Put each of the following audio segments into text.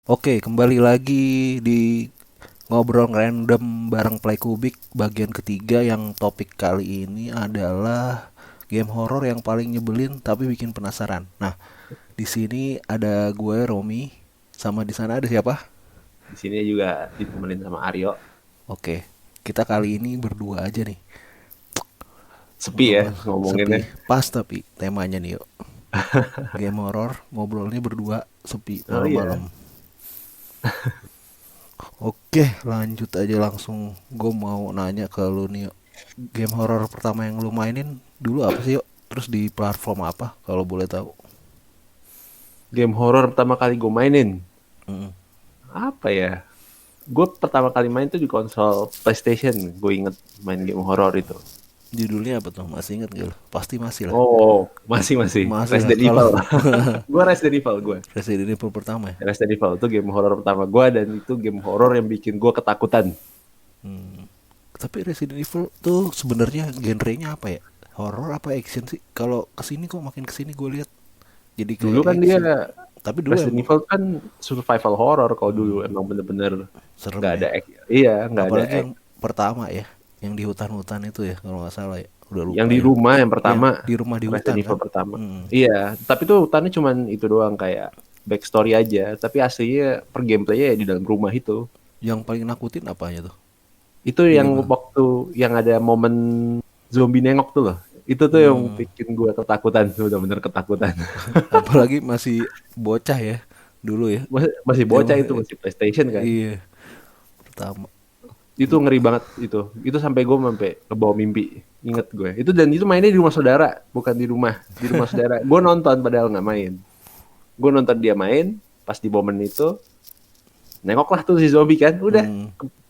Oke, kembali lagi di ngobrol random bareng Play Kubik bagian ketiga, yang topik kali ini adalah game horor yang paling nyebelin tapi bikin penasaran. Nah, di sini ada gue Romi, sama di sana ada siapa? Di sini juga ditemenin sama Aryo. Oke, kita kali ini berdua aja nih. Sepi Untuk ya ngomonginnya. sepi, pas tapi temanya nih yuk. Game horor, ngobrolnya berdua, sepi Oh iya. malam-malam. Oke, lanjut aja langsung. Gue mau nanya ke lu nih yuk. Game horor pertama yang lu mainin dulu apa sih yuk? Terus di platform apa kalau boleh tahu? Game horor pertama kali gue mainin. Mm. Apa ya? Gue pertama kali main tuh di konsol PlayStation. Gue inget main game horor itu. Judulnya apa tuh? Masih inget gak lu? Pasti masih lah. Oh, masih. Masih lah Resident kalau Evil. Gue Resident Evil gue. Resident Evil pertama ya. Resident Evil itu game horor pertama gue dan itu game horor yang bikin gue ketakutan. Hmm. Tapi Resident Evil tuh sebenarnya genrenya apa ya? Horor apa action sih? Kalau kesini kok makin kesini gue lihat jadi Dulu kayak kan dia action. Tapi dulu Resident emang Evil kan survival horror kalau dulu emang bener-bener serem nggak ada ya. iya nggak ada Apalagi yang pertama ya, yang di hutan-hutan itu ya kalau nggak salah ya. Udah yang lupa di ya. rumah yang Iya, pertama. di rumah di Resident hutan kan. Evil pertama. Hmm. Iya, tapi tuh hutannya cuman itu doang kayak backstory aja. Tapi aslinya per gameplaynya ya di dalam rumah itu. Yang paling nakutin apanya tuh Itu di yang game itu? waktu yang ada momen zombie nengok tuh loh. Itu tuh yang Hmm. bikin gue ketakutan, bener-bener ketakutan. Apalagi masih bocah ya dulu ya. Masih bocah Emang itu, masih PlayStation kan. iya pertama. Itu ngeri banget itu. Itu sampai gue sampai kebawa mimpi. Ingat gue. Itu dan itu mainnya di rumah saudara, bukan di rumah. Di rumah saudara. Gue nonton padahal nggak main. Gue nonton dia main, pas di momen itu nengoklah tuh si zombie kan, udah Hmm.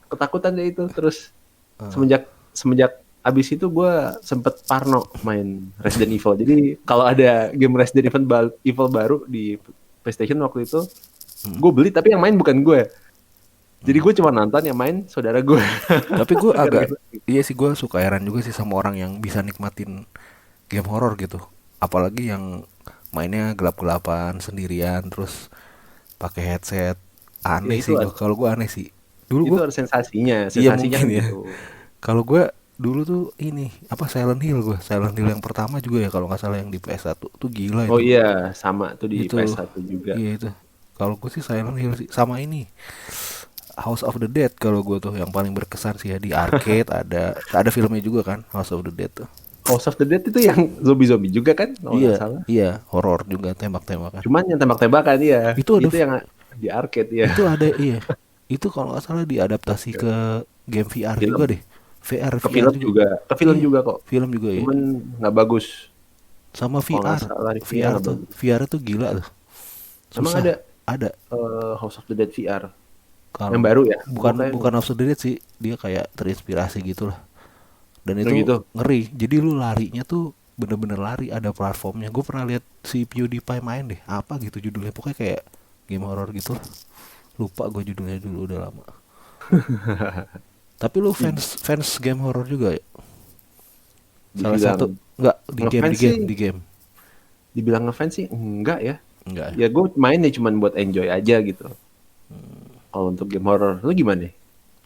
ketakutan deh itu. Terus Ah. semenjak semenjak abis itu gue sempet parno main Resident Evil. Jadi kalau ada game Resident Evil baru di PlayStation waktu itu, Hmm. gue beli tapi yang main bukan gue. Jadi Hmm. gue cuma nonton, yang main saudara gue. Tapi gue agak, Gara-gara iya sih, gue suka heran juga sih sama orang yang bisa nikmatin game horor gitu. Apalagi yang mainnya gelap-gelapan sendirian terus pakai headset. ya Aneh itu sih gue. Kalau gue aneh sih. Dulu itu gue, ada sensasinya, iya sensasinya mungkin kan ya. gitu. Kalau gue dulu tuh ini apa, Silent Hill. Gue Silent Hill yang pertama juga ya kalau nggak salah, yang di PS1 tuh gila Oh itu. iya, sama tuh di Itu PS1 juga. iya itu. Kalau gue sih Silent Hill sih, sama ini House of the Dead. Kalau gue tuh yang paling berkesan sih ya, di arcade ada filmnya juga kan, House of the Dead tuh. House of the Dead itu yang zombie-zombie juga kan, kalau Iya, nggak salah. iya, horor juga, tembak-tembakan. Cuman yang tembak-tembakan ya, Itu ada itu yang di arcade ya. itu ada iya. Itu kalau nggak salah diadaptasi ke game VR juga Film, deh. VR ke VR film juga. juga, ke film Iya, juga kok. film juga ya. Cuman nggak bagus. Sama Kalau nggak VR. salah review-nya VR nggak tuh, bagus. VR tuh gila tuh. Emang Susah. ada Ada. House of the Dead VR yang Kalau baru ya? Gue bukan kayak bukan House of the Dead sih, dia kayak terinspirasi gitulah. Dan oh itu gitu. ngeri. Jadi lu larinya tuh bener-bener lari, ada platformnya. Gue pernah lihat si PewDiePie main deh, apa gitu judulnya, pokoknya kayak game horror gitu. Lupa gue judulnya, dulu udah lama. Tapi lu Di- fans fans game horror juga ya? Salah Dibilang satu, nggak di game di ngefans game sih, di game dibilang ngefans sih enggak ya. enggak ya? Ya gue main ya cuman buat enjoy aja gitu. Kalau untuk game horror, lu gimana?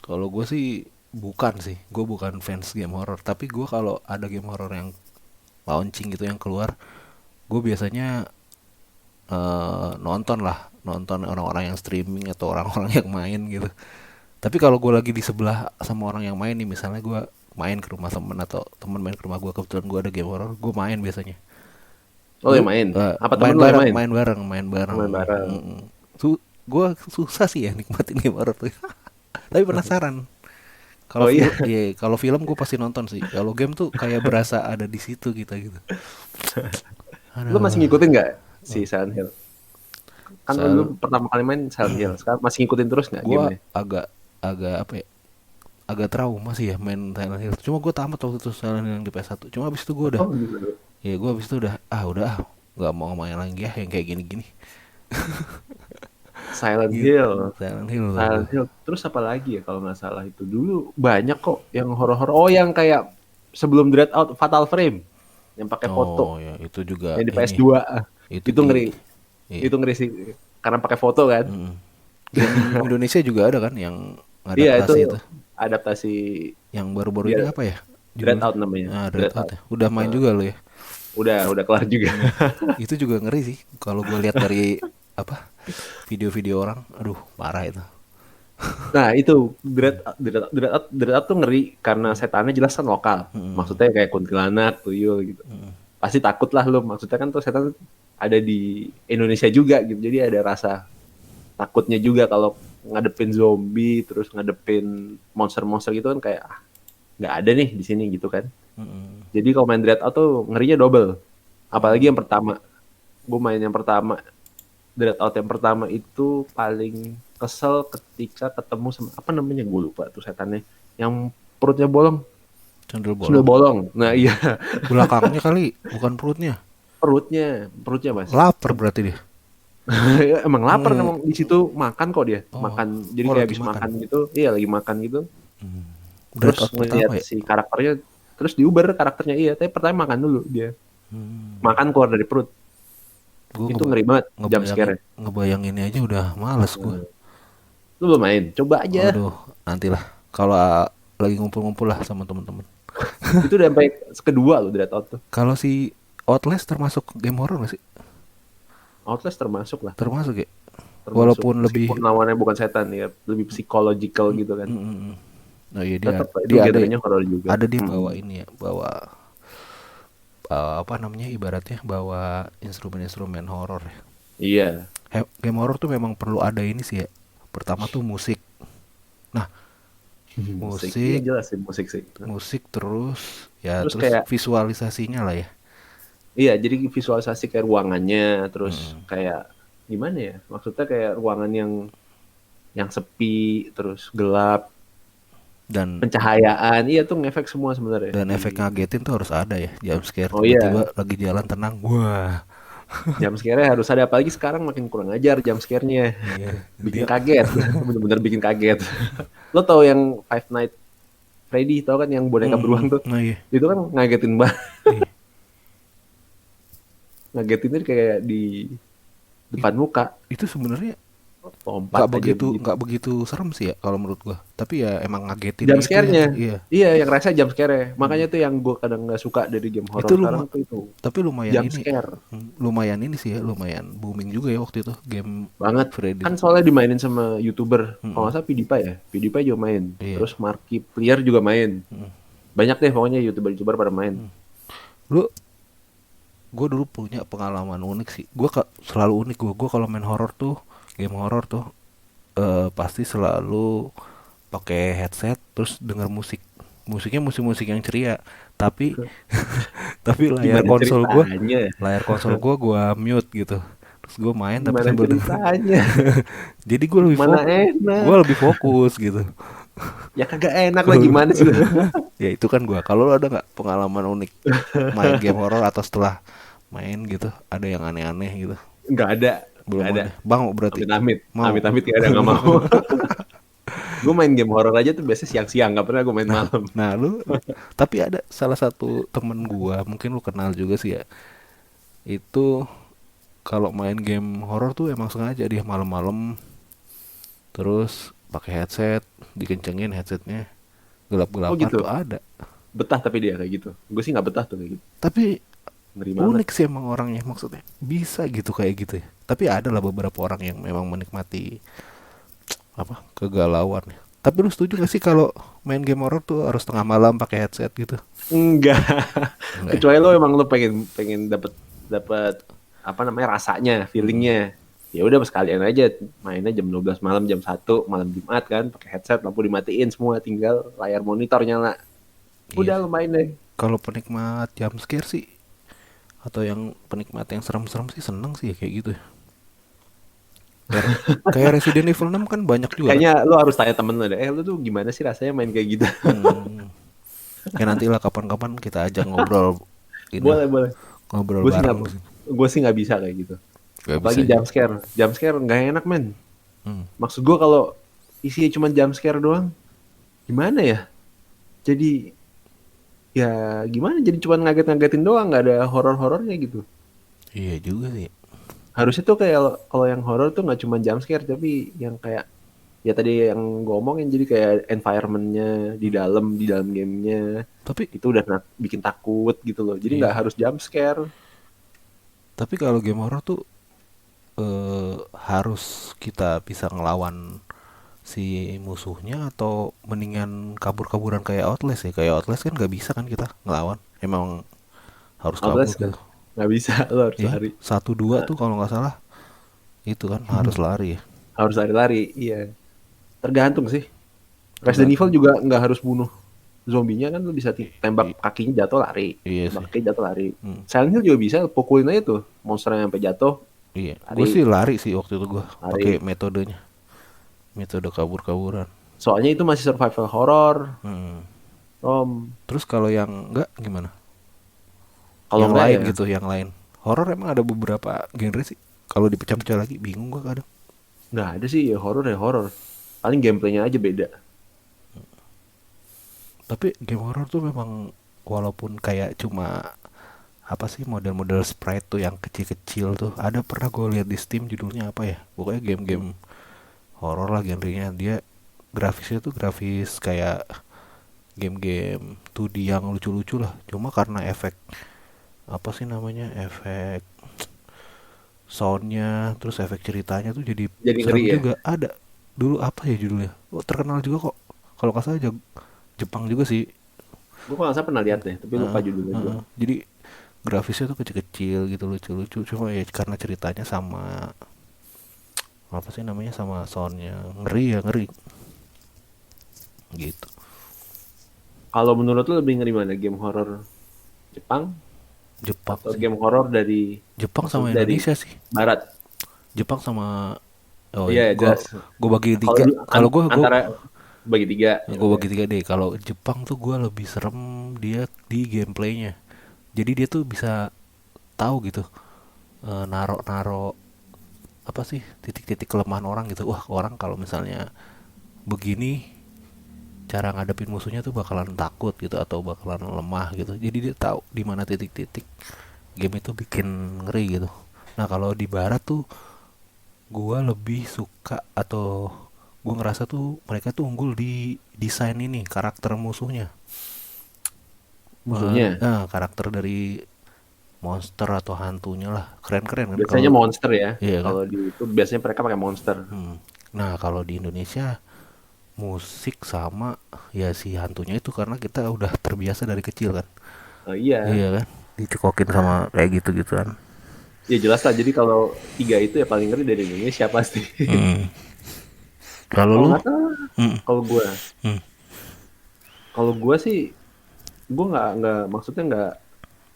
Kalau gue sih bukan sih, gue bukan fans game horror. Tapi gue kalau ada game horror yang launching gitu, yang keluar, gue biasanya nonton lah, nonton orang-orang yang streaming atau orang-orang yang main gitu. Tapi kalau gue lagi di sebelah sama orang yang main nih, misalnya gue main ke rumah temen atau temen main ke rumah gue, kebetulan gue ada game horror, gue main biasanya. Oh Lu yang main? Apa temen main lo yang bareng, main? main bareng, main bareng. Main bareng. Gue susah sih ya nikmatin game horror tuh. Tapi penasaran. Kalau Oh iya, film, iya, kalau film gue pasti nonton sih. Kalau game tuh kayak berasa ada di situ kita gitu. lu masih Aduh, ngikutin nggak si Silent Hill? Kan lu soal pertama kali main Silent Hill, sekarang masih ngikutin terus nggak gue gamenya? agak agak apa ya? Agak trauma sih ya main Silent Hill. Cuma gue tamat waktu itu Silent Hill yang di PS1. Cuma abis itu gue udah, Oh gitu. ya gue abis itu udah nggak mau main lagi ya yang kayak gini-gini. Silent Gitu. Hill, Silent Hill lah gue. Silent Hill. Terus apa lagi ya kalau nggak salah itu dulu banyak kok yang horor-horor. Oh yang kayak sebelum Dread Out, Fatal Frame. yang pakai Oh foto, ya, itu juga yang di ini. PS2. Itu Itu di ngeri. iya. Itu ngeri sih karena pakai foto kan. Game Indonesia juga ada kan yang Iya itu adaptasi itu. adaptasi Yang baru-baru dia ini apa ya? Judulnya? Dreadout namanya. Ah, Dread Out Dreadout. ya. Udah main Nah, juga lo ya. udah kelar juga. Itu juga ngeri sih. Kalau gue lihat dari apa video-video orang, aduh parah itu. Nah, itu Dreadout tuh ngeri karena setannya jelas kan lokal. Maksudnya kayak kuntilanak, tuyul gitu. Pasti takut lah lu. Maksudnya kan tuh setan ada di Indonesia juga gitu. Jadi ada rasa takutnya juga kalau ngadepin zombie terus ngadepin monster-monster gitu kan kayak nggak ada nih di sini gitu kan. Jadi kalau main Dreadout tuh ngerinya double. Apalagi yang pertama. Gue main yang pertama. Dreadout yang pertama itu paling kesel ketika ketemu sama apa namanya gue lupa tuh setannya yang perutnya bolong, Candel sundel bolong. bolong. Nah iya Belakangnya kali, bukan perutnya. perutnya mas. Lapar berarti dia. Emang lapar Hmm. emang di situ makan kok dia Oh, makan jadi oh kayak lagi habis makan. makan gitu iya lagi makan gitu Dread terus Out ngelihat pertama ya. si karakternya terus diuber karakternya iya tapi pertama makan dulu dia makan keluar dari perut Gue itu ngeri banget jump ngebayangin scare. ngebayangin aja udah males gue. Lu belum main coba aja Waduh, nantilah kalau lagi ngumpul-ngumpul lah sama temen-temen. itu udah sampai kedua lo Dreadout tuh. Kalau si Outlast termasuk game horror gak sih? Outlast termasuk lah Termasuk ya. termasuk Walaupun meskipun lebih, lawannya bukan setan ya lebih psychological gitu kan oh iya dia tetap itu dia genrenya horror juga. ada dia bawa ini ya, bawa apa namanya ibaratnya bawa instrumen-instrumen horor ya. Iya Game horror tuh memang perlu ada ini sih ya. Pertama tuh musik. Nah, musik iya musik, jelas sih musik sih musik terus ya terus terus kayak visualisasinya lah ya. iya jadi visualisasi kayak ruangannya terus kayak gimana ya maksudnya kayak ruangan yang sepi terus gelap Dan pencahayaan iya tuh ngefek semua sebenarnya dan di efek ngagetin tuh harus ada ya. Jump scare oh iya tiba-tiba lagi jalan tenang. Wah, jump scare harus ada apalagi sekarang makin kurang ajar jump scare-nya iya. bikin Dia kaget bener-bener bikin kaget lo tau yang Five Nights Freddy tau kan yang boneka beruang tuh nah iya. itu kan ngagetin banget Iya. ngagetinnya kayak di depan muka Itu sebenarnya lompat aja begitu nggak begitu serem sih ya kalau menurut gua. Tapi ya emang ngagetinnya jump itu yang scare-nya iya. iya yang rasa jump scare makanya tuh yang gue kadang nggak suka dari game Itu horor sekarang tuh itu tapi lumayan jump ini. scare Lumayan ini sih ya, lumayan booming juga ya waktu itu game banget Freddy. kan soalnya dimainin sama youtuber kalau nggak salah PewDiePie ya PewDiePie juga main Iya. terus Markiplier juga main banyak deh pokoknya youtuber pada main Lu gue dulu punya pengalaman unik sih. Selalu unik gue kalau main horor tuh, game horor tuh pasti selalu pakai headset terus denger musik. Musiknya musik-musik yang ceria. Tapi tapi gimana ceritanya layar konsol gua mute gitu. Terus gue main tapi gimana sambil denger. ceritanya Jadi mana enak gue lebih fokus gitu. ya kagak enak lah gimana sih Ya itu kan gua. Kalau lu ada nggak pengalaman unik main game horor atau setelah main gitu ada yang aneh-aneh gitu? nggak ada Belum nggak ada ada. Bang berarti amit-amit mau. amit-amit nggak ada nggak mau gue main game horor aja tuh biasanya siang-siang nggak pernah gue main malam Nah, lu tapi ada salah satu temen gua, mungkin lu kenal juga sih ya. Itu kalau main game horor tuh emang sengaja dia malam-malam terus pakai headset, dikencengin headsetnya, oh gelap-gelapan gitu tuh ada. betah tapi dia kayak gitu gue sih nggak betah tuh kayak gitu Tapi ngeri banget unik sih emang orangnya maksudnya. Bisa gitu kayak gitu ya. Tapi ada lah beberapa orang yang memang menikmati apa kegalauan ya. Tapi lu setuju gak sih kalau main game horror tuh harus tengah malam pakai headset gitu? enggak Enggak ya? kecuali lo emang lo pengen pengen dapat dapat apa namanya rasanya feelingnya ya udah sekalian aja mainnya jam 12 malam jam 1 malam Jumat kan pakai headset lampu dimatiin semua tinggal layar monitor nyala udah Iya. lo main deh Kalau penikmat jump scare sih atau yang penikmat yang serem-serem sih seneng sih ya kayak gitu ya. Kayak, kayak Resident Evil 6 kan banyak juga kan. kayaknya lo harus tanya temen lo deh lo tuh gimana sih rasanya main kayak gitu Ya nantilah kapan-kapan kita ajak ngobrol ini boleh boleh ngobrol gue sih bareng. nggak bisa kayak gitu Gak bisa apalagi ya. jump scare nggak enak men Hmm. maksud gue kalau isinya cuma jump scare doang gimana ya jadi ya gimana, jadi cuma ngaget-ngagetin doang, nggak ada horor-horornya gitu. Iya juga sih. Harusnya tuh kayak kalau yang horor tuh nggak cuma jump scare, tapi yang kayak ya tadi yang gue omongin, jadi kayak environmentnya di dalam gamenya Tapi itu udah bikin takut gitu loh. Jadi nggak iya. harus jump scare. Tapi kalau game horor tuh harus kita bisa ngelawan si musuhnya atau mendingan kabur-kaburan kayak Outlast ya? Kayak Outlast kan nggak bisa kan kita ngelawan. Emang harus kabur Outlast kan gitu. nggak bisa, lo harus Iya, lari. satu dua Nah, tuh kalau nggak salah itu kan harus lari ya. harus lari-lari, iya. Tergantung sih. Resident Evil Tergantung. juga nggak harus bunuh zombinya kan, lu bisa I- tembak kakinya jatuh lari, iya tembak sih. kakinya jatuh lari. Hmm, Silent Hill juga bisa, pukulin aja tuh monsternya sampai jatuh, iya. Gue lari, sih lari sih waktu itu gue pakai lari. metodenya, metode kabur-kaburan. Soalnya itu masih survival horror, Hmm. Om. Terus kalau yang enggak gimana? Kalau Yang nggak lain ya gitu, yang lain. Horor emang ada beberapa genre sih. Kalau dipecah-pecah lagi bingung gue kadang. nggak ada sih ya horror. Paling gameplaynya aja beda. Tapi game horror tuh memang walaupun kayak cuma apa sih model-model sprite tuh yang kecil-kecil tuh. Ada pernah gue lihat di Steam judulnya apa ya? Pokoknya game-game horor lah genrenya. Dia grafisnya tuh grafis kayak game-game 2D yang lucu-lucu lah. Cuma karena efek apa sih namanya? Efek soundnya terus efek ceritanya tuh jadi Jadi ngeri serem ya. juga. Ada dulu apa ya judulnya? Oh, terkenal juga kok. Kalau nggak salah Jepang juga sih. Gue kalau nggak salah pernah lihat deh, tapi lupa Heeh, judulnya gue. heeh. Jadi grafisnya tuh kecil-kecil gitu lucu-lucu. Cuma ya karena ceritanya sama apa sih namanya sama soundnya ngeri ya ngeri gitu. Kalau menurut lu lebih ngeri mana? Game horror Jepang Jepang atau sih. game horror dari, Jepang maksud sama dari Indonesia sih. Barat? Jepang sama oh Iya ya jelas. gue bagi Kalau tiga. Kalau gue antara bagi tiga, ya gue udah. bagi tiga deh. Kalau Jepang tuh gue lebih serem dia di gameplaynya. Jadi dia tuh bisa tahu gitu naro apa sih titik-titik kelemahan orang gitu. Wah orang kalau misalnya begini cara ngadepin musuhnya tuh bakalan takut gitu atau bakalan lemah gitu. Jadi dia tahu di mana titik-titik game itu bikin ngeri gitu. Nah kalau di barat tuh gua lebih suka atau gua ngerasa tuh mereka tuh unggul di desain ini karakter musuhnya. Musuhnya. Nah karakter dari monster atau hantunya lah keren-keren kan Biasanya kalau monster ya. iya kan. Kalau di itu biasanya mereka pakai monster. Hmm. Nah kalau di Indonesia musik sama ya si hantunya itu karena kita udah terbiasa dari kecil kan. Oh, iya. Iya kan dicekokin sama kayak gitu gituan. Ya jelas lah. Jadi kalau tiga itu ya paling ngeri dari Indonesia pasti. Hmm. Kalau Kalau lu nggak salah, hmm. kalau gue, Hmm. kalau gue sih, gue nggak maksudnya nggak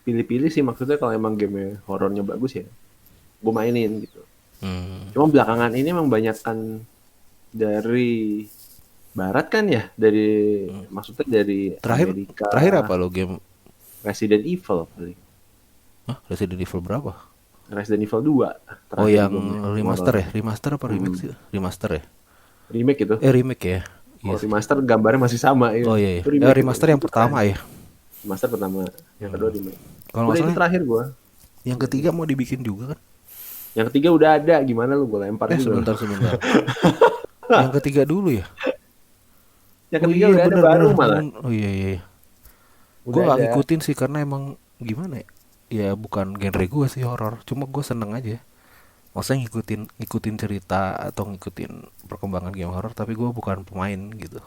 pilih-pilih sih, maksudnya kalau emang game horornya bagus ya, gue mainin gitu. Hmm. Cuma belakangan ini emang banyakan dari Barat kan ya, dari maksudnya dari terakhir Amerika, terakhir apa lo game Resident Evil paling. Resident Evil berapa? Resident Evil 2 Oh terakhir yang gue main remaster horor. ya remaster apa remake Hmm, sih remaster ya remake itu. remake ya iya Kalau sih. remaster gambarnya masih sama ya. Oh iya, iya. Itu remake itu. Remaster yang Itu keren. pertama ya. Remaster pertama, yang kedua remake. Kalau nggak Udah itu salah terakhir gue. yang ketiga mau dibikin juga kan. Yang ketiga udah ada, gimana lu, gue lempar juga. Sebentar sebentar. Yang ketiga dulu ya. Yang Oh ketiga iya udah ada baru benar-benar. malah. Oh iya iya, iya. Gue Udah gak ada. ngikutin sih karena emang gimana ya. Ya bukan genre gue sih horor. Cuma gue seneng aja. Maksudnya ngikutin ngikutin cerita atau ngikutin perkembangan game horor. Tapi gue bukan pemain gitu.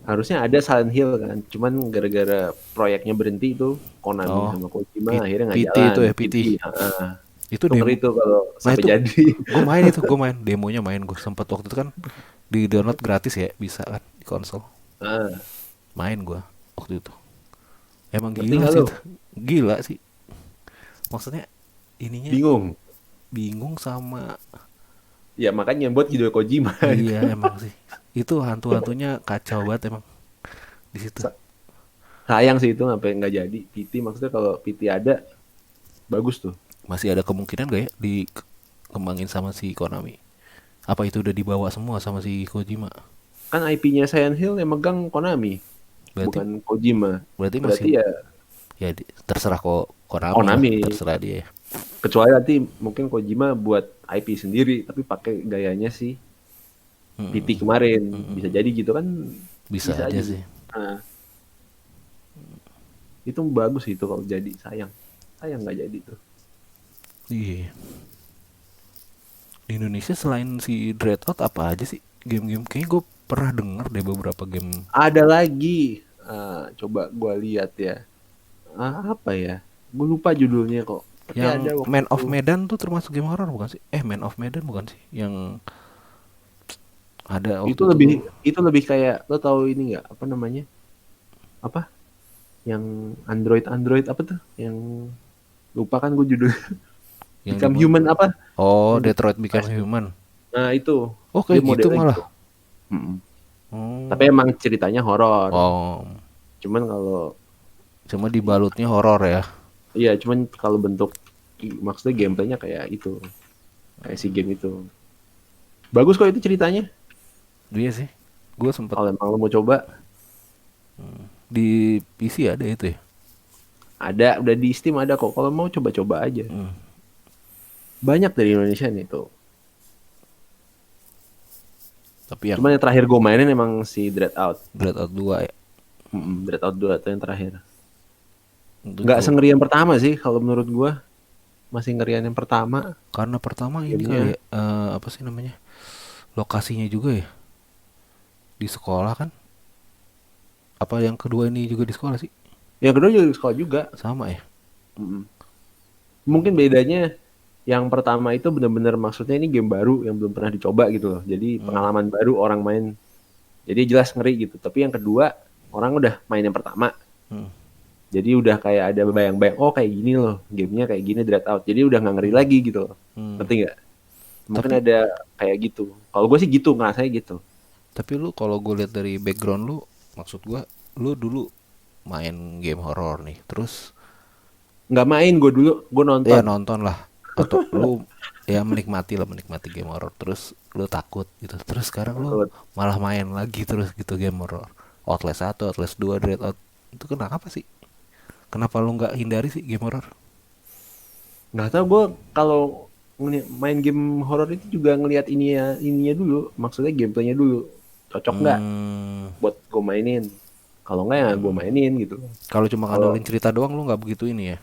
Harusnya ada Silent Hill kan. Cuman gara-gara proyeknya berhenti itu, Konami Oh, sama Kojima akhirnya nggak PT jalan. itu ya PT. PT. Heeh. Itu Itu ngeri demo. tuh kalau Nah sampai itu jadi. gue main demonya main gue sempat waktu itu kan di download gratis ya bisa kan di konsol Heeh. main gue waktu itu emang Ngerti gila nggak sih lu? itu gila sih maksudnya ininya Bingung. bingung sama Ya makanya buat Hideo Kojima itu. iya emang sih itu hantu-hantunya kacau banget emang di situ Sa- Sayang sih itu sampai nggak jadi. PT maksudnya kalau PT ada bagus tuh. masih ada kemungkinan gak ya dikembangin sama si Konami apa itu udah dibawa semua sama si Kojima Kan IP-nya Silent Hill yang megang Konami. Berarti bukan Kojima. berarti masih Berarti ya ya terserah kok Konami lah, Konami. terserah dia. Kecuali nanti mungkin Kojima buat IP sendiri tapi pakai gayanya si PT kemarin. Bisa jadi gitu kan, Bisa bisa aja aja sih. gitu. Nah, itu bagus itu kalau jadi, sayang. Sayang nggak jadi tuh. Iya. Di Indonesia selain si Dreadout apa aja sih game-game? Kayaknya gue pernah denger deh beberapa game. Ada lagi, coba gua lihat ya. Apa ya? Gue lupa judulnya kok. Tapi Yang ada waktu Man itu. of Medan tuh termasuk game horror bukan sih? Man of Medan bukan sih? Yang ada Itu waktu itu lebih tuh itu lebih kayak, lo tahu ini nggak? Apa namanya? Apa? Yang Android apa tuh? Yang lupa kan gue judul. yang di Become Human apa? Oh, Yang di Detroit Become PS tuh. Human. Nah itu Oh, dia kayak gitu modelnya malah. gitu. Mm-mm. Tapi Oh. emang ceritanya horor. Oh, Cuman kalau cuma dibalutnya horor ya. iya, cuman kalau bentuk maksudnya gameplaynya kayak itu, kayak si game itu. Bagus kok itu ceritanya. Iya sih. Gue sempet Kalau emang lo mau coba, di PC ada itu ya. ada, udah di Steam ada kok. Kalau mau coba-coba aja. Banyak dari Indonesia nih tuh. Tapi yang Cuman yang terakhir gue mainin emang si Dreadout. Dreadout 2 ya. Dreadout 2 tuh yang terakhir. Itu Nggak tuh sengeri yang pertama sih kalau menurut gue. Masih ngerian yang pertama. karena pertama ini kali Gamenya. ya, apa sih namanya? Lokasinya juga ya di sekolah kan? Apa yang kedua ini juga di sekolah sih? Yang kedua juga di sekolah juga. Sama ya. Mm-mm. Mungkin bedanya yang pertama itu benar-benar maksudnya ini game baru yang belum pernah dicoba gitu loh. Jadi pengalaman baru orang main. Jadi jelas ngeri gitu. Tapi yang kedua orang udah main yang pertama. Hmm. Jadi udah kayak ada bayang-bayang, oh kayak gini loh, gamenya kayak gini Dreadout. Jadi udah nggak ngeri lagi gitu loh. Ngerti nggak? Mungkin Tapi ada kayak gitu. Kalau gue sih gitu, ngerasanya gitu. tapi lu kalau gue lihat dari background lu, maksud gue lu dulu main game horor nih. Terus Nggak main gue dulu, gue ya nonton. nonton lah atau lu ya menikmati game horor. Terus lu takut gitu. Terus sekarang lu Takut. malah main lagi terus gitu game horor. Outlast 1, Outlast 2, Dreadout. Itu kenapa sih? Kenapa lu nggak hindari sih game horor? Nggak tahu gue kalau main game horor itu juga ngelihat ininya dulu, maksudnya gameplaynya dulu. Cocok nggak buat gue mainin? Kalau nggak ya gue mainin gitu. Kalau cuma Kalau ngandelin cerita doang lu nggak begitu ini ya?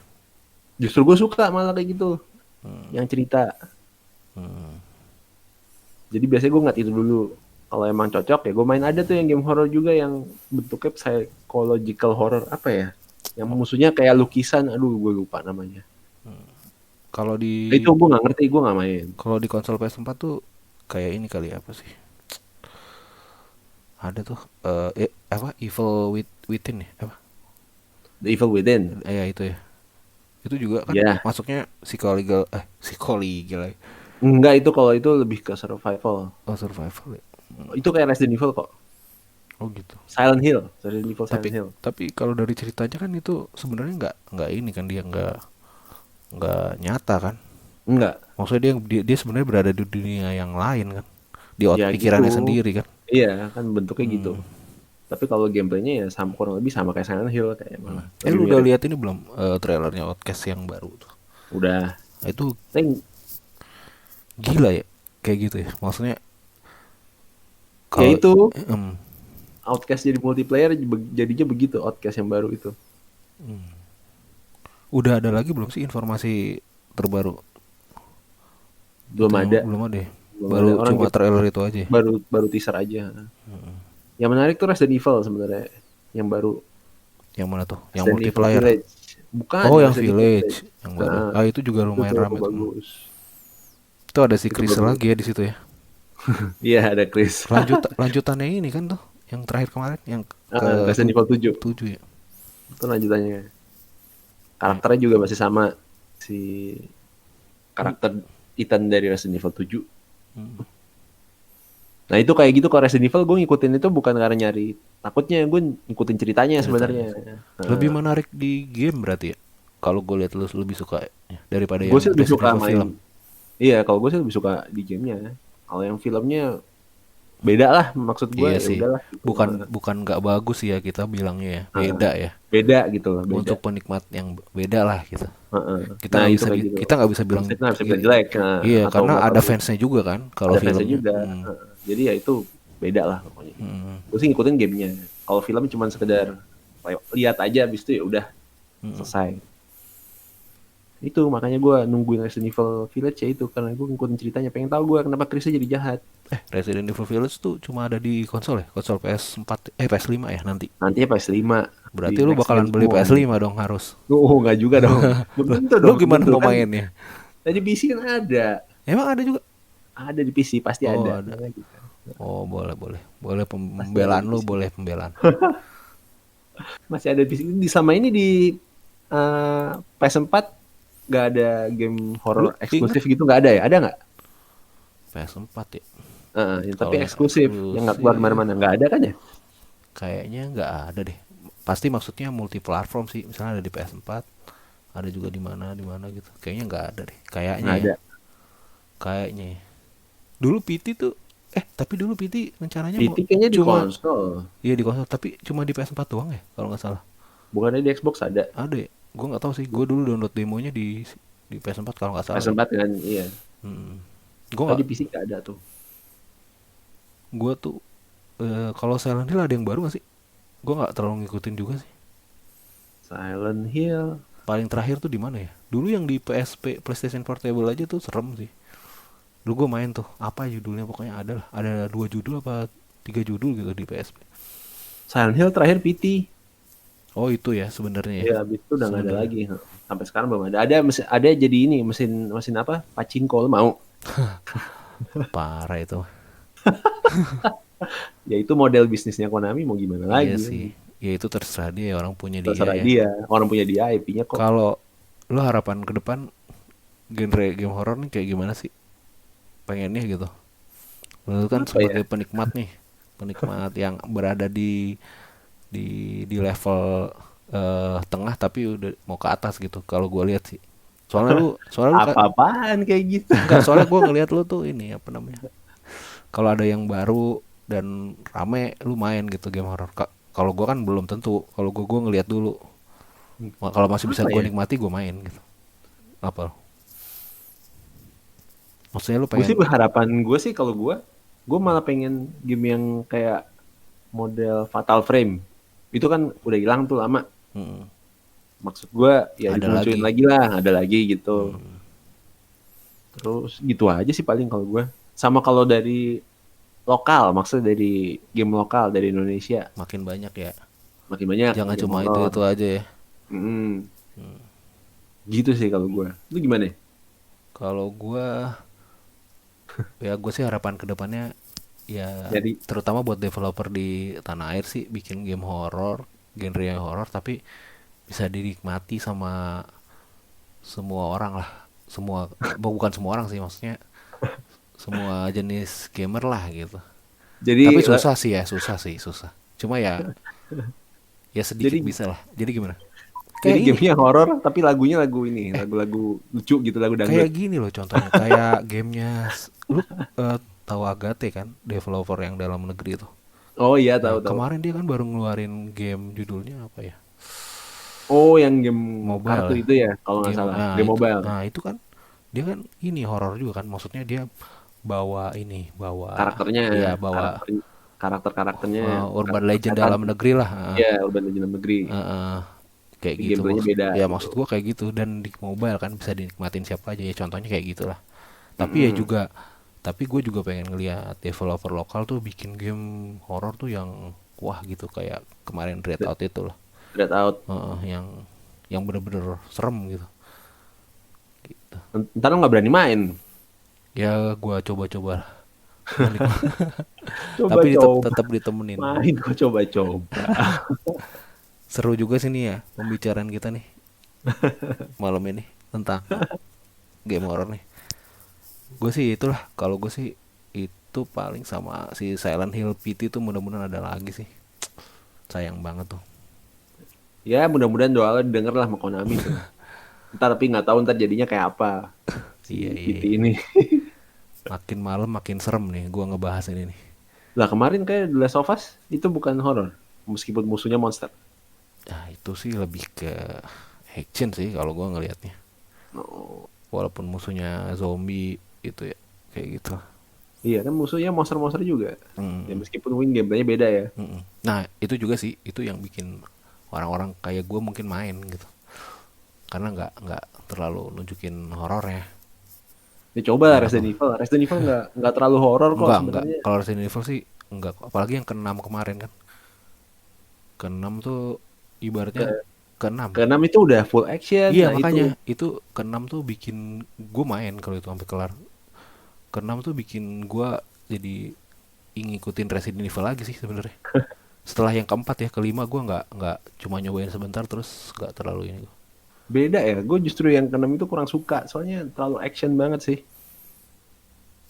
justru gue suka malah kayak gitu, yang cerita. Jadi biasanya gue ngeliat itu dulu. Kalau emang cocok ya gue main. Ada tuh yang game horror juga yang bentuknya psychological horror, apa ya? Yang musuhnya kayak lukisan, aduh gue lupa namanya. Kalau Itu gue nggak ngerti, gue nggak main. kalau di konsol PS4 tuh kayak ini kali apa sih? Ada tuh apa Within ya? Apa? The Evil Within. Ya itu ya. Itu juga kan Ya, masuknya psikological ya. enggak, itu kalau itu lebih ke survival. Oh, survival ya. Itu kayak Resident Evil kok. Oh gitu. Silent Hill, Resident Evil Tapi Silent Hill. tapi kalau dari ceritanya kan itu sebenarnya nggak ini kan dia nggak nyata kan. Enggak. Maksudnya dia sebenarnya berada di dunia yang lain kan. Di Ya pikirannya gitu. sendiri kan. Iya, kan bentuknya gitu. Tapi kalau gameplaynya ya sama, kurang lebih sama kayak Silent Hill kayak malah. Lebih Lu udah mirip. lihat ini belum trailernya Outcast yang baru tuh? Udah. Nah, itu Tapi gila ya kayak gitu ya. Maksudnya ya kalau itu em, Outcast jadi multiplayer jadinya begitu, Outcast yang baru itu. udah ada lagi belum sih informasi terbaru? Belum ada. Belum ada ya? Belum Baru ada. Orang cuma trailer itu aja ya? baru teaser aja. Yang menarik tuh Resident Evil sebenarnya, yang baru. Yang mana tuh? Yang Resident Evil multiplayer? Village. Bukan. Oh, yang Resident Evil Village yang baru. Nah, Itu juga itu lumayan tuh ramai tuh. bagus. Itu ada si Itu Chris bagus. lagi ya di situ ya. Iya, ada Chris. Lanjutannya ini kan tuh yang terakhir kemarin yang ke Resident Evil 7. 7 ya. Itu lanjutannya. Karakternya juga masih sama, si karakter Ethan dari Resident Evil 7. Nah itu kayak gitu, kalau Resident Evil gue ngikutin itu bukan karena nyari, takutnya gue ngikutin ceritanya sebenarnya. Lebih menarik di game berarti ya. Kalau gue lihat lu lebih suka ya, daripada Gue yang sih lebih Resident suka Evil main. film. Iya, kalau gue sih lebih suka di gamenya. Kalau yang filmnya beda lah maksud gue, Iya ya sih. udahlah gitu. Bukan bukan nggak bagus ya kita bilangnya ya. Heeh. Beda ya. Beda gitu loh, beda. Untuk penikmat yang beda lah gitu. Heeh. Kita Nah nggak itu bisa kayak gitu. kita nggak bisa bilang Kita nggak bisa bilang jelek, nah, iya atau karena nggak ada bagus. fansnya juga kan kalau Ada fansnya filmnya. juga. Heeh. Jadi ya itu beda lah pokoknya. Hmm. Gue sih ngikutin gamenya. Kalau film cuma sekedar lihat aja, habis itu ya udah selesai. Itu makanya gue nungguin Resident Evil Village ya itu, karena gue ngikutin ceritanya, pengen tahu gue kenapa Chris-nya jadi jahat. Resident Evil Village tuh cuma ada di konsol ya, konsol PS4 PS5 ya nanti. Nantinya PS5 di Berarti lu next gen bakalan beli semua. PS5 dong harus. Oh nggak juga dong. Belum tentu Lu dong. gimana Tentu mau kan. mainnya? Tadi PC kan ada. Emang ada juga? Ada di PC pasti Oh, ada. ada. Makanya gitu. Oh, boleh, boleh. Boleh Pasti ada pembelaan di lu, PC. boleh pembelaan. Masih ada di PC. Selama ini di PS4 nggak ada game Lu horror inget eksklusif gitu, nggak ada ya? Ada nggak? PS4 ya? Tapi Kalau eksklusif yang nggak keluar eksklusif kemana-mana, nggak ada kan ya? kayaknya nggak ada deh. Pasti maksudnya multi platform sih. Misalnya ada di PS4, ada juga di mana gitu. Kayaknya nggak ada deh. Kayaknya Nggak ya. ada. Kayaknya ya. Dulu PT tuh tapi dulu PT rencananya mau PT kayaknya di cuma konsol, iya di konsol tapi cuma di PS4 doang ya kalau nggak salah. bukannya di Xbox ada. Ada ya? Gue nggak tahu sih. Gue dulu download demonya di PS4 kalau nggak salah. PS4 kan, iya. Hmm. Gue Kalau nggak di PC nggak ada tuh. gue tuh kalau Silent Hill ada yang baru nggak sih? Gue nggak terlalu ngikutin juga sih. Silent Hill. Paling terakhir tuh di mana ya? Dulu yang di PSP PlayStation Portable aja tuh serem sih. Dulu gue main tuh apa judulnya pokoknya ada lah. Ada 2 judul apa 3 judul gitu di PSP. Silent Hill terakhir PT. Oh itu ya sebenarnya ya. Ya, habis itu udah nggak ada Sebenarnya. lagi. Sampai sekarang belum ada. Ada jadi ini mesin apa? Pachinko, lo mau? Parah itu. Ya itu model bisnisnya Konami, mau gimana Iya lagi? sih. Ya itu terserah dia orang punya dia Terserah ya. dia. Orang punya dia, IP-nya kok. Kalau lo harapan ke depan genre game horror nih kayak gimana sih? Pengennya gitu. Lo kan Apa ya? sebagai penikmat nih, penikmat yang berada di level tengah tapi udah mau ke atas gitu. Kalau gue lihat sih. Soalnya lu Apa-apaan kayak gitu? enggak, soalnya gue ngelihat lu tuh ini apa namanya? Kalau ada yang baru dan rame lu main gitu game horror. Kalau gue kan belum tentu. Kalau gue ngelihat dulu. Kalau masih bisa Apa gue ya? nikmati gue main gitu. Apa? Maksudnya lu Gue sih pengen berharapan, gue sih kalau gue malah pengen game yang kayak model Fatal Frame. Itu kan udah hilang tuh lama. mm, Maksud gue ya ada dimunculin lagi. lagi lah, ada lagi gitu. Terus gitu aja sih paling kalau gue. Sama kalau dari lokal, maksudnya dari game lokal dari Indonesia, Makin banyak ya. makin banyak Jangan game cuma horror. itu aja ya. Mm-mm. Gitu sih kalau gue. Lu gimana? Kalau gue sih harapan kedepannya ya Jadi terutama buat developer di tanah air sih bikin game horror, genre yang horror tapi bisa dinikmati sama semua orang lah. Bukan semua orang sih maksudnya semua jenis gamer lah gitu. Tapi jadi susah sih ya, susah. Cuma ya sedikit jadi bisa lah. Jadi gimana? jadi Kayak ini, gamenya horor tapi lagunya lagu ini, lagu-lagu lucu gitu, lagu kayak dangdut. gini loh contohnya. Kayak gamenya lu tahu Agate kan, developer yang dalam negeri itu. Oh iya, Nah, tahu-tahu. kemarin dia kan baru ngeluarin game judulnya apa ya? Oh, yang game Mobile kartu ya. itu ya, kalau nggak Game salah. nah Game itu mobile. nah itu kan dia kan ini horor juga kan. Maksudnya dia bawa Karakternya, ya bawa karakternya, urban karakter legend setan. dalam negeri lah. Ya, Urban Legend dalam negeri. Kayak Tapi gitu gameplaynya maksud beda ya gitu. maksud gua kayak gitu dan di mobile kan bisa dinikmatin siapa aja ya contohnya kayak gitulah. Tapi gue juga pengen ngeliat developer lokal tuh bikin game horor tuh yang wah gitu kayak kemarin Red Out itu lah. Red Out. Yang bener-bener serem gitu. Ntar lo nggak berani main. Ya gue coba-coba lah. Tapi Coba-coba. tetap ditemenin. Main kok coba-coba. Seru juga sih nih ya pembicaraan kita nih malam ini tentang game horror nih. Gue sih itulah kalau gue sih itu paling sama si Silent Hill PT tuh mudah-mudahan ada lagi sih. Sayang banget tuh. Ya, mudah-mudahan doa lo didengar lah sama Konami tuh. Ntar tapi nggak tahu ntar jadinya kayak apa si Iya. PT ini. Makin malam makin serem nih gua ngebahas ini nih. Lah kemarin kayak The Last of Us itu bukan horor, meskipun musuhnya monster. Nah, itu sih lebih ke action sih kalau gua ngelihatnya. Oh, Walaupun musuhnya zombie itu ya kayak gitu. iya kan musuhnya monster-monster juga. Ya Hmm, meskipun mungkin gameplaynya beda ya. nah, itu juga sih itu yang bikin orang-orang kayak gue mungkin main gitu. Karena nggak terlalu nunjukin horornya. Ya coba lah Nggak tahu. Resident Evil. Resident Evil nggak terlalu horor kok Enggak. sebenarnya. Kalau Resident Evil sih enggak. Apalagi yang keenam kemarin kan. Keenam tuh ibaratnya Ke keenam. keenam itu udah full action. Iya Nah itu makanya itu keenam tuh bikin gue main kalau itu sampai kelar. Keenam tuh bikin gue jadi ngikutin Resident Evil lagi sih sebenarnya. Setelah yang keempat ya, kelima gue nggak cuma nyobain sebentar terus nggak terlalu ini. beda ya. Gue justru yang keenam itu kurang suka. Soalnya terlalu action banget sih.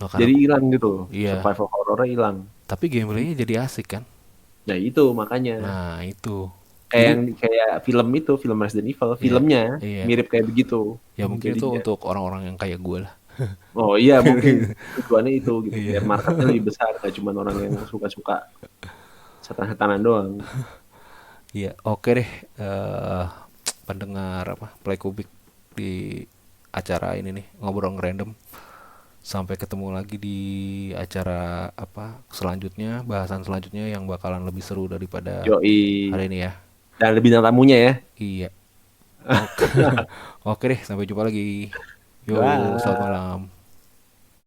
Nah, karena Jadi hilang gitu. iya, Survival horornya hilang. tapi gameplaynya jadi asik kan. Nah itu makanya. Nah itu Kayak jadi yang kayak film itu, film Resident Evil. iya, Filmnya iya, mirip kayak begitu. ya mungkin itu Jadinya. untuk orang-orang yang kayak gue lah. Oh iya mungkin tujuannya itu gitu. Biar Iya, marketnya lebih besar. Gak cuma orang yang suka-suka setan-setanan doang. iya, oke deh. Pendengar apa Play Kubik di acara ini nih ngobrol random. Sampai ketemu lagi di acara apa selanjutnya, bahasan selanjutnya yang bakalan lebih seru daripada Yoi. hari ini ya. Dan lebih bintang tamunya ya. Iya. Oke. Oke deh, sampai jumpa lagi. Yo, selamat Dah. malam.